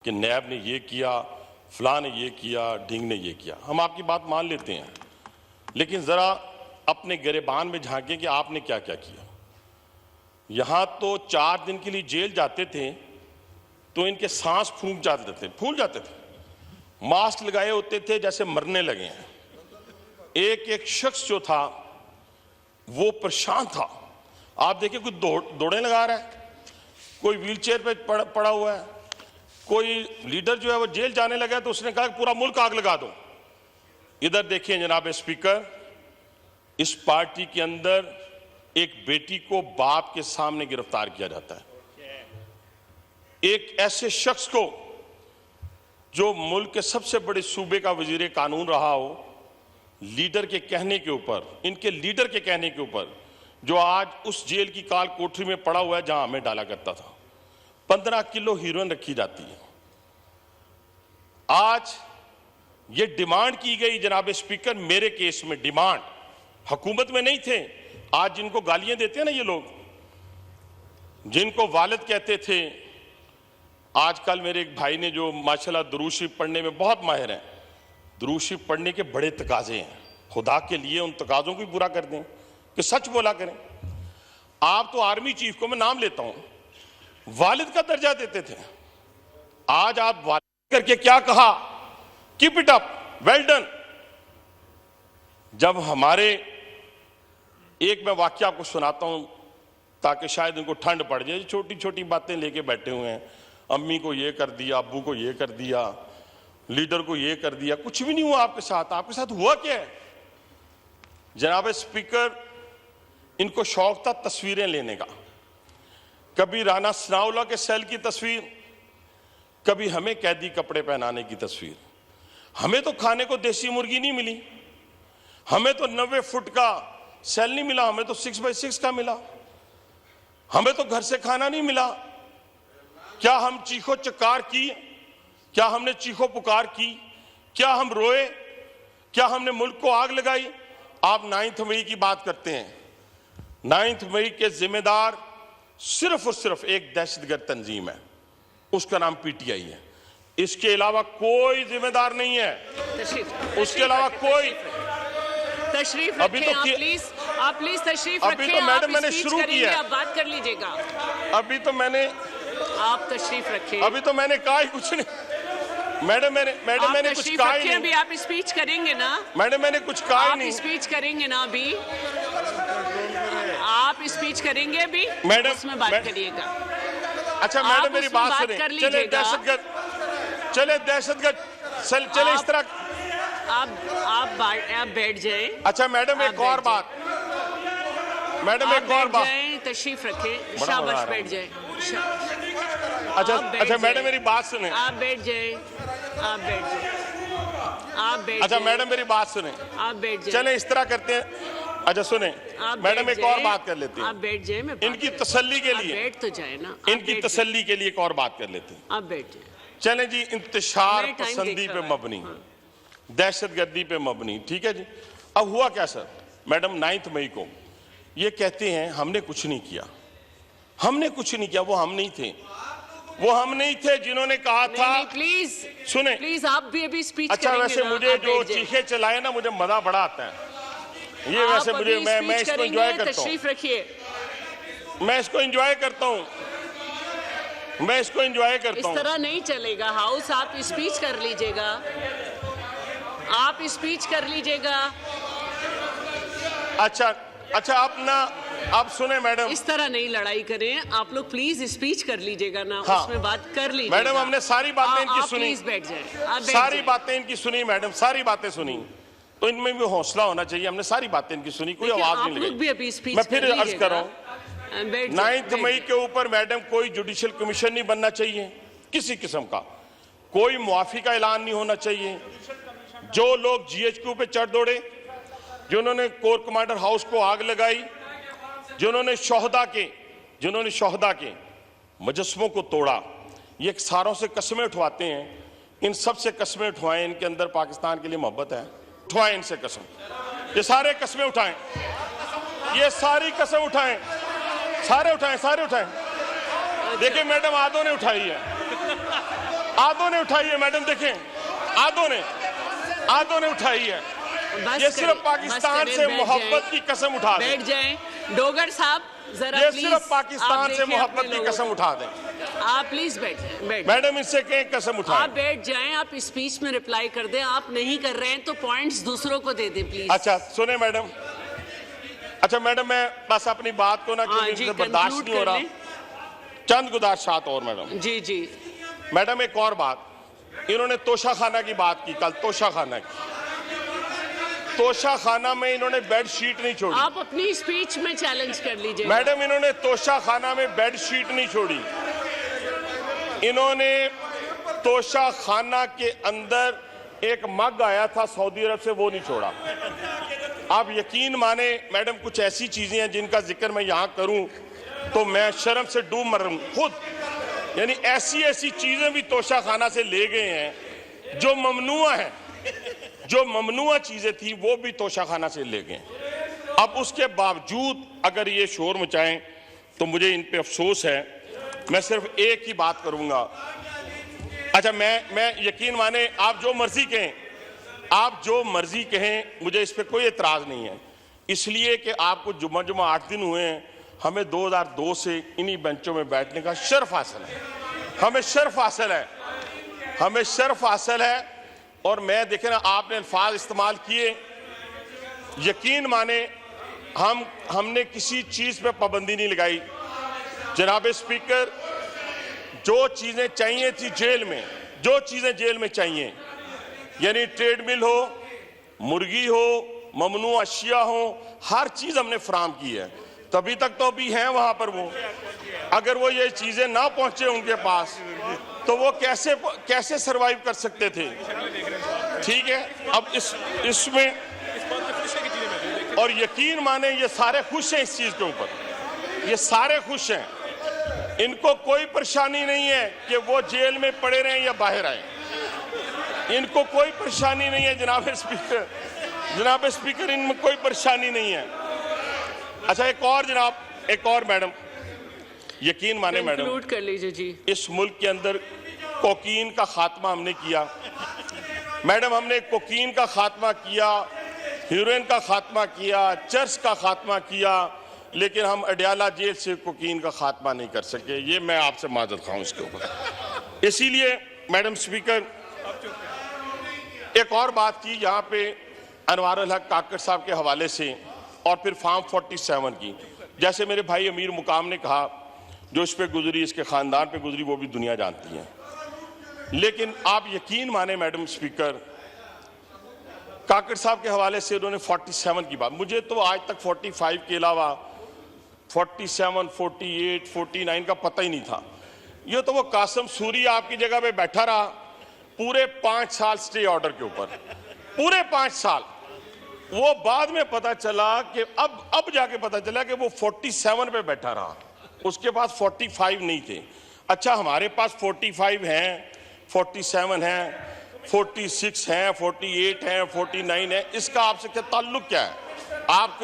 कि नैब ने ये किया, फलां ने ये किया, ढींग ने ये किया। हम आपकी बात मान लेते हैं, लेकिन जरा अपने गिरेबान में झांकें कि आपने क्या क्या किया। यहां तो 4 दिन के लिए जेल जाते थे तो इनके सांस फूल जाते थे, मास्क लगाए होते थे जैसे मरने लगे हैं। एक एक शख्स जो था वो परेशान था। आप देखिए, कोई दौड़े लगा रहा है, कोई व्हीलचेयर पे पड़ा हुआ है, कोई लीडर जो है वो जेल जाने लगा तो उसने कहा कि पूरा मुल्क आग लगा दो। इधर देखिए जनाब स्पीकर, इस पार्टी के अंदर एक बेटी को बाप के सामने गिरफ्तार किया जाता है। एक ऐसे शख्स को जो मुल्क के सबसे बड़े सूबे का वजीर कानून रहा हो, लीडर के कहने के ऊपर, इनके लीडर के कहने के ऊपर, जो आज उस जेल की काल कोठरी में पड़ा हुआ है जहां हमें डाला करता था, 15 किलो हीरोइन रखी जाती है। आज ये डिमांड की गई जनाब स्पीकर, मेरे केस में डिमांड, हुकूमत में नहीं थे। आज जिनको गालियां देते हैं ना ये लोग, जिनको वालिद कहते थे, आजकल मेरे एक भाई ने जो माशाल्लाह दुरूद शरीफ पढ़ने में बहुत माहिर हैं, दुरूद शरीफ पढ़ने के बड़े तकाजे हैं, खुदा के लिए उन तकाजों को भी पूरा कर दें कि सच बोला करें। आप तो आर्मी चीफ को, मैं नाम लेता हूं, वालिद का दर्जा देते थे। आज आप वालिद करके क्या कहा, keep it up, well done. जब हमारे, एक मैं वाक्य आपको सुनाता हूं ताकि शायद उनको ठंड पड़ जाए, छोटी छोटी बातें लेके बैठे हुए हैं, अम्मी को ये कर दिया, अब्बू को ये कर दिया, लीडर को ये कर दिया। कुछ भी नहीं हुआ आपके साथ। आपके साथ हुआ क्या है जनाब स्पीकर? इनको शौक था तस्वीरें लेने का, कभी राना सनाउल्लाह के सेल की तस्वीर, कभी हमें कैदी कपड़े पहनाने की तस्वीर। हमें तो खाने को देसी मुर्गी नहीं मिली, हमें तो 90 फुट का सेल नहीं मिला, हमें तो 6x6 का मिला, हमें तो घर से खाना नहीं मिला। क्या हम चीखो चकार की? क्या हमने चीखो पुकार की? क्या हम रोए? क्या हमने मुल्क को आग लगाई? आप 9 मई की बात करते हैं। 9 मई के जिम्मेदार सिर्फ और सिर्फ एक दहशतगर्द तंजीम है, उसका नाम पीटीआई है। इसके अलावा कोई जिम्मेदार नहीं है, उसके अलावा कोई। तशरीफ अभी तो आप प्लीज तशरीफ अभी रखें। तो मैडम मैंने स्पीच शुरू किया, आप बात कर लीजिएगा। अभी तो मैंने, आप तशरीफ रखें। अभी तो मैंने कहा ही कुछ नहीं। मैडम मैंने कुछ कहा ही नहीं। अभी आप स्पीच करेंगे ना? मैडम मैंने कुछ कहा ही नहीं। आप स्पीच करेंगे ना? अभी आप स्पीच करेंगे अभी? मैडम उसमें बात करिएगा। अच्छा मैडम मेरी बात सुने। चले दहशतगर्द, चले इस तरह। आप बैठ जाएं। अच्छा मैडम एक और बात, मैडम एक और बात, तशरीफ रखें। शाबाश, बैठ जाएं। अच्छा मैडम मेरी बात सुने। आप बैठ जाएं, आप बैठ जाएं, आप बैठ। अच्छा मैडम मेरी बात सुने, आप बैठ जाएं। चले इस तरह करते हैं। अच्छा सुने मैडम, एक और बात कर लेते हैं। आप बैठ जाएं, मैं इनकी तसल्ली के लिए, बैठ तो जाए ना, इनकी तसल्ली के लिए एक और बात कर लेते हैं। आप बैठ जाएं। चले जी, इंतशार पसंदी पे मबनी, दहशतगर्दी पे मबनी, ठीक है जी। अब हुआ क्या सर? मैडम 9 मई को ये कहते हैं हमने कुछ नहीं किया, हमने कुछ नहीं किया। वो हम नहीं थे, वो हम नहीं थे जिन्होंने कहा था। प्लीज सुने, प्लीज आप भी अभी स्पीच अच्छा वैसे मुझे जो चीखे चलाए ना, मुझे मजा बड़ा आता है ये। वैसे मुझे, मैं इसको एंजॉय करता हूँ। तशरीफ रखिए। मैं इसको एंजॉय करता हूँ, मैं इसको एंजॉय करता हूँ। इस तरह नहीं चलेगा हाउस। आप स्पीच कर लीजिएगा, आप स्पीच कर लीजिएगा। अच्छा आप ना, आप सुने मैडम, इस तरह नहीं लड़ाई करें आप लोग। प्लीज स्पीच कर लीजिएगा ना। हाँ, उसमें बात कर लीजिएगा। मैडम हमने सारी बातें इनकी सुनी। प्लीज बैठ जाएं। सारी बातें इनकी सुनी मैडम, सारी बातें सुनी। तो इनमें भी हौसला होना चाहिए। हमने सारी बातें इनकी सुनी, कोई आवाज नहीं लगाई। मैं फिर अर्ज कर रहा हूँ, 9 मई के ऊपर मैडम कोई जुडिशियल कमीशन नहीं बनना चाहिए किसी किस्म का, कोई मुआफी का ऐलान नहीं होना चाहिए। जो लोग GHQ पे चढ़ दौड़े, जिन्होंने कोर कमांडर हाउस को आग लगाई, जिन्होंने शोहदा के मुजस्समों को तोड़ा, ये सारों से कस्में उठवाते हैं। इन सब से कस्में उठवाएं, इनके अंदर पाकिस्तान के लिए मोहब्बत है, उठवाएं इनसे कसम। ये सारे कस्में उठाएं, ये सारी कसम उठाएं, सारे उठाएं। देखिए मैडम आदों ने उठाई है, आधों ने उठाई है मैडम, देखें आधों ने उठाई है। ये सिर्फ पाकिस्तान से मोहब्बत की कसम उठा दें। बैठ जाएं डोगर साहब, जरा ये प्लीज सिर्फ पाकिस्तान से मोहब्बत की कसम उठा दें। आप प्लीज बैठ मैडम इससे कहें कसम उठाएं। आप बैठ जाएं, आप स्पीच में रिप्लाई कर दें। आप नहीं कर रहे हैं तो पॉइंट्स दूसरों को दे दें प्लीज। अच्छा सुने मैडम, अच्छा मैडम मैं बस अपनी बात को ना क्योंकि बर्दाश्त नहीं हो रहा, चंद गुजारिशात और मैडम। जी मैडम एक और बात, इन्होंने तोशा खाना की बात की कल, तोशा खाना की। तोशा खाना में इन्होंने बेड शीट नहीं छोड़ी। आप अपनी स्पीच में चैलेंज कर लीजिए। मैडम इन्होंने तोशा खाना में बेड शीट नहीं छोड़ी, इन्होंने तोशा खाना के अंदर एक मग आया था सऊदी अरब से, वो नहीं छोड़ा। आप यकीन माने मैडम कुछ ऐसी चीजें हैं जिनका जिक्र मैं यहां करूं तो मैं शर्म से डूब मरूं खुद। यानी ऐसी चीजें भी तोशा खाना से ले गए हैं जो ममनुआ है, जो ममनुआ चीजें थी वो भी तोशा खाना से ले गए। अब उसके बावजूद अगर ये शोर मचाएं तो मुझे इन पे अफसोस है। मैं सिर्फ एक ही बात करूंगा। अच्छा मैं यकीन माने आप जो मर्जी कहें, मुझे इस पे कोई एतराज नहीं है, इसलिए कि आपको जुम्मा 8 दिन हुए हैं। हमें 2002 से इन्हीं बेंचों में बैठने का शर्फ हासिल है, हमें शर्फ हासिल है। और मैं देखे ना आपने अल्फाज इस्तेमाल किए, यकीन माने हमने किसी चीज पे पाबंदी नहीं लगाई। जनाब स्पीकर, जो चीजें चाहिए थी जेल में, जो चीजें जेल में चाहिए, यानी ट्रेडमिल हो, मुर्गी हो, ममनू अशिया हो, हर चीज हमने फराम की है। तभी तक तो अभी हैं वहां पर वो। अगर वो ये चीजें ना पहुंचे उनके पास तो वो कैसे सरवाइव कर सकते थे। ठीक है, अब इसमें और यकीन माने ये सारे खुश हैं इस चीज के ऊपर, ये सारे खुश हैं, इनको कोई परेशानी नहीं है कि वो जेल में पड़े रहें या बाहर आए, इनको कोई परेशानी नहीं है। जनाब स्पीकर इनमें कोई परेशानी नहीं है। अच्छा एक और मैडम, यकीन माने मैडम, कर लीजिए जी, इस मुल्क के अंदर कोकीन का खात्मा हमने किया मैडम, हमने कोकीन का खात्मा किया, हीरोइन का खात्मा किया, चर्च का खात्मा किया, लेकिन हम अडयाला जेल से कोकीन का खात्मा नहीं कर सके। ये मैं आपसे माजरत खाऊं इसके ऊपर। इसीलिए मैडम स्पीकर एक और बात की यहाँ पे अनवारुल हक काकड़ साहब के हवाले से, और फिर फार्म 47 की। जैसे मेरे भाई अमीर मुकाम ने कहा, जो इस पे गुजरी, इसके खानदान पे गुजरी, वो भी दुनिया जानती है। लेकिन आप यकीन माने मैडम स्पीकर, काकड़ साहब के हवाले से उन्होंने 47 की बात, मुझे तो आज तक 45 के अलावा 47, 48, 49 का पता ही नहीं था। ये तो वो कासम सूरी आपकी जगह पे बैठा रहा पूरे 5 साल स्टे ऑर्डर के ऊपर, पूरे 5 साल। वो बाद में पता चला कि अब जाके पता चला कि वो 47 पे बैठा रहा, उसके पास 45 नहीं थे। अच्छा हमारे पास 45 हैं, 47 हैं, 46 हैं, 48 हैं, 49 हैं, इसका आपसे क्या ताल्लुक क्या है? आप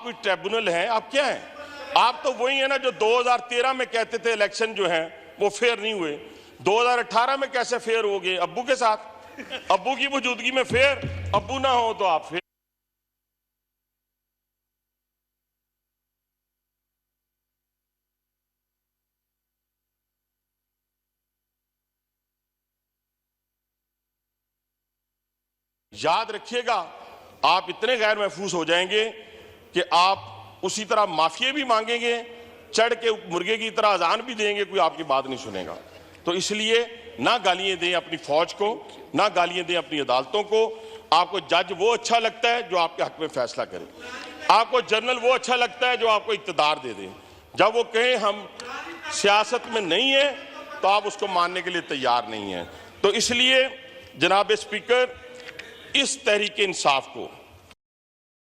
कोई ट्रिब्यूनल हैं? आप क्या हैं? आप तो वही है ना जो 2013 में कहते थे इलेक्शन जो हैं वो फेयर नहीं हुए। 2018 में कैसे फेयर हो गए? अब्बू के साथ, अब्बू की मौजूदगी में फेयर, अब्बू ना हो तो आप फेयर। याद रखिएगा, आप इतने गैर महफूज हो जाएंगे कि आप उसी तरह माफिया भी मांगेंगे, चढ़ के मुर्गे की तरह अजान भी देंगे, कोई आपकी बात नहीं सुनेगा। तो इसलिए ना गालियां दें अपनी फौज को, ना गालियां दें अपनी अदालतों को। आपको जज वो अच्छा लगता है जो आपके हक में फैसला करे, आपको जनरल वो अच्छा लगता है जो आपको इक़्तिदार दे दे। जब वो कहे हम सियासत में नहीं है तो आप उसको मानने के लिए तैयार नहीं हैं। तो इसलिए जनाब स्पीकर, इस तहरीक इंसाफ को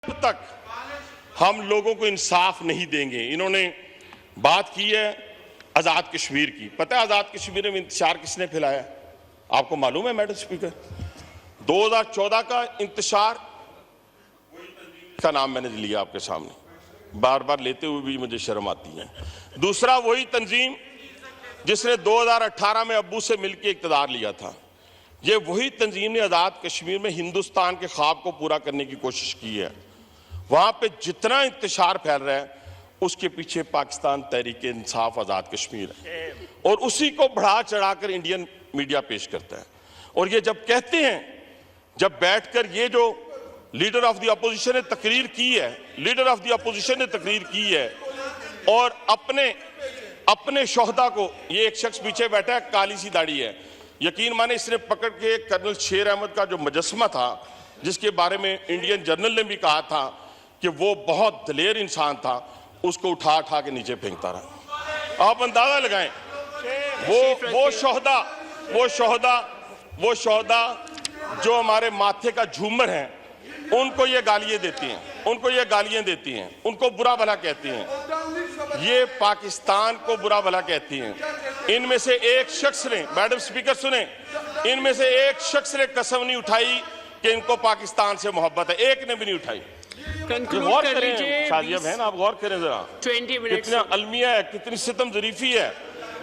अब तक हम लोगों को इंसाफ नहीं देंगे। इन्होंने बात की है आजाद कश्मीर की। पता है आजाद कश्मीर में इंतशार किसने फैलाया? आपको मालूम है मैडम स्पीकर? 2014 का इंतशार का नाम मैंने लिया आपके सामने, बार बार लेते हुए भी मुझे शर्म आती है। दूसरा वही तंजीम जिसने 2018 में अब्बू से मिलकर इक़्तिदार लिया था। ये वही तंजीम ने आज़ाद कश्मीर में हिंदुस्तान के ख्वाब को पूरा करने की कोशिश की है। वहां पे जितना इंतशार फैल रहा है उसके पीछे पाकिस्तान तहरीक इंसाफ आज़ाद कश्मीर है, और उसी को बढ़ा चढ़ाकर इंडियन मीडिया पेश करता है। और ये जब कहते हैं, जब बैठकर ये जो लीडर ऑफ द अपोजिशन ने तकरीर की है, लीडर ऑफ द अपोजिशन ने तकरीर की है और अपने शोहदा को, ये एक शख्स पीछे बैठा है, काली सी दाढ़ी है, यकीन माने इसने पकड़ के कर्नल शेर अहमद का जो मुजस्समा था, जिसके बारे में इंडियन जर्नल ने भी कहा था कि वो बहुत दलेर इंसान था, उसको उठा के नीचे फेंकता रहा। आप अंदाजा लगाएं, वो शोहदा जो हमारे माथे का झूमर है, उनको ये गालियां देती हैं, उनको बुरा भला कहती हैं, ये पाकिस्तान को बुरा भला कहती हैं। इनमें से एक शख्स ने, मैडम स्पीकर सुने, इनमें से एक शख्स ने कसम नहीं उठाई कि इनको पाकिस्तान से मोहब्बत है, एक ने भी नहीं उठाई। गौर करें शादिया बहन, आप गौर करें जरा, कितना अलमिया है, कितनी सितम ज़रीफी है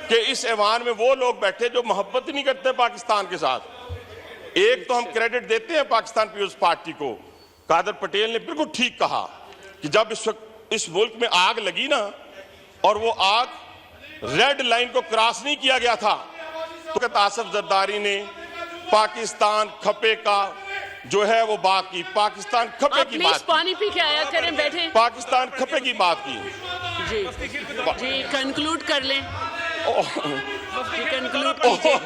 कि इस ऐवान में वो लोग बैठे जो मोहब्बत नहीं करते पाकिस्तान के साथ। एक तो हम क्रेडिट देते हैं पाकिस्तान पीपुल्स पार्टी को, कादर पटेल ने बिल्कुल ठीक कहा कि जब इस मुल्क में आग लगी ना, और वो आग रेड लाइन को क्रॉस नहीं किया गया था, तो आसफ जरदारी ने पाकिस्तान खपे का जो है वो बात की, पाकिस्तान खपे की बात, पानी पी के आया करें, बैठे, पाकिस्तान खपे की बात की। जी कंक्लूड कर लें, कंक्लूड कीजिए।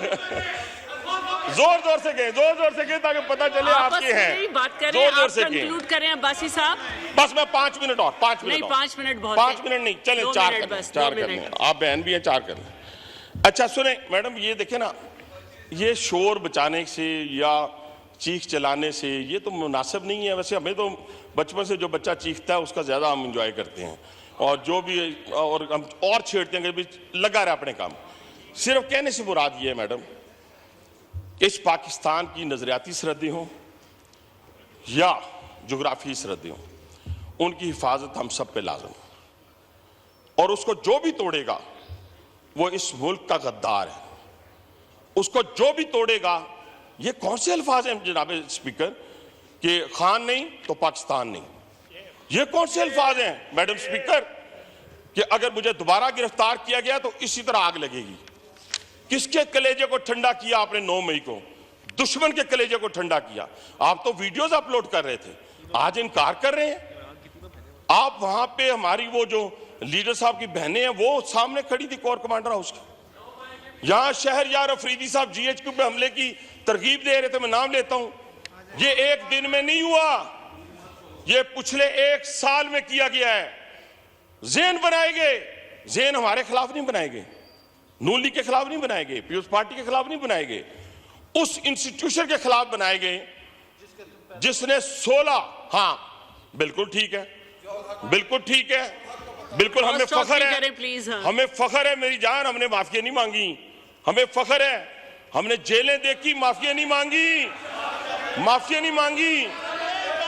जोर से कहें ताकि पता चले आपके हैं। बात करें, आप कंक्लूड करें अब्बासी साहब। बस मैं 5 मिनट और 5 मिनट नहीं, 5 मिनट बहुत, 5 मिनट नहीं, चलें 4 कर लें, आप बहन भी हैं, 4 कर लें। अच्छा सुने मैडम, ये देखें ना, ये शोर बचाने से या चीख चलाने से ये तो मुनासिब नहीं है। वैसे हमें तो बचपन से जो बच्चा चीखता है उसका ज्यादा हम इंजॉय करते हैं, और जो भी और हम और छेड़ते हैं कि लगा रहा अपने काम। सिर्फ कहने से मुराद ये है मैडम, इस पाकिस्तान की नजरियाती सरहदें हों या जोग्राफी सरहदें हों, उनकी हिफाजत हम सब पे लाज़िम है। और उसको जो भी तोड़ेगा वो इस मुल्क का गद्दार है, उसको जो भी तोड़ेगा। ये कौन से अल्फाज हैं जनाब स्पीकर कि खान नहीं तो पाकिस्तान नहीं? ये कौन से अल्फाज हैं मैडम स्पीकर कि अगर मुझे दोबारा गिरफ्तार किया गया तो इसी तरह आग लगेगी? किसके कलेजे को ठंडा किया आपने 9 मई को? दुश्मन के कलेजे को ठंडा किया। आप तो वीडियोस अपलोड कर रहे थे, आज इनकार कर रहे हैं। आप वहां पे हमारी वो जो लीडर साहब की बहनें हैं वो सामने खड़ी थी कोर कमांडर हाउस की। यहां शहरयार अफरीदी साहब GHQ पे हमले की तरगीब दे रहे थे, मैं नाम लेता हूं। ये एक दिन में नहीं हुआ, ये पिछले 1 साल में किया गया है। ज़हन बनाए गए, ज़हन हमारे खिलाफ नहीं बनाए गए, नून लीग के खिलाफ नहीं बनाए गए, पीपुल्स पार्टी के खिलाफ नहीं बनाए गए, उस इंस्टीट्यूशन के खिलाफ बनाए गए जिसने 16, हाँ बिल्कुल ठीक है, बिल्कुल ठीक है, बिल्कुल हमें फख्र है, हमें फख्र है मेरी जान, हमने माफिया नहीं मांगी, हमें फख्र है, हमने जेलें देखी, माफिया नहीं मांगी, माफिया नहीं मांगी,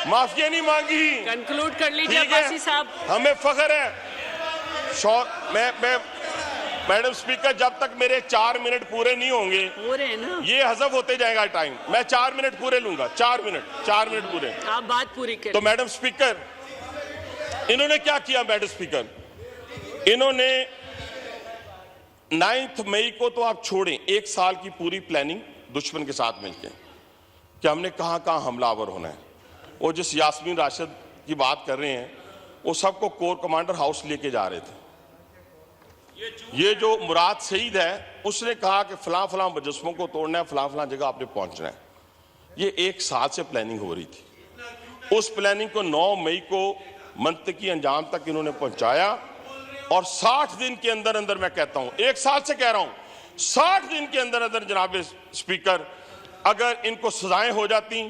माफिया नहीं मांगी। कंक्लूड कर लीजिए अब्बासी साहब, हमें फख्र है। मैं मैडम स्पीकर, जब तक मेरे 4 मिनट पूरे नहीं होंगे, पूरे ना, ये हज़फ होते जाएगा टाइम। मैं 4 मिनट पूरे लूंगा, 4 मिनट पूरे, आप बात पूरी करें। तो मैडम स्पीकर, इन्होंने क्या किया मैडम स्पीकर, इन्होंने 9 मई को तो आप छोड़ें, 1 साल की पूरी प्लानिंग दुश्मन के साथ मिलकर कि हमने कहां हमलावर होना है। वो जिस यास्मीन राशिद की बात कर रहे हैं, वो सबको कोर कमांडर हाउस लेके जा रहे थे। ये जो मुराद सईद है, उसने कहा कि फलां मुजस्समों को तोड़ना है, फलां जगह आपने पहुंचना है। ये 1 साल से प्लानिंग हो रही थी। उस प्लानिंग को 9 मई को मंतकी अंजाम तक इन्होंने पहुंचाया, और 60 दिन के अंदर अंदर, मैं कहता हूं 1 साल से कह रहा हूं, 60 दिन के अंदर अंदर जनाब स्पीकर, अगर इनको सजाएं हो जाती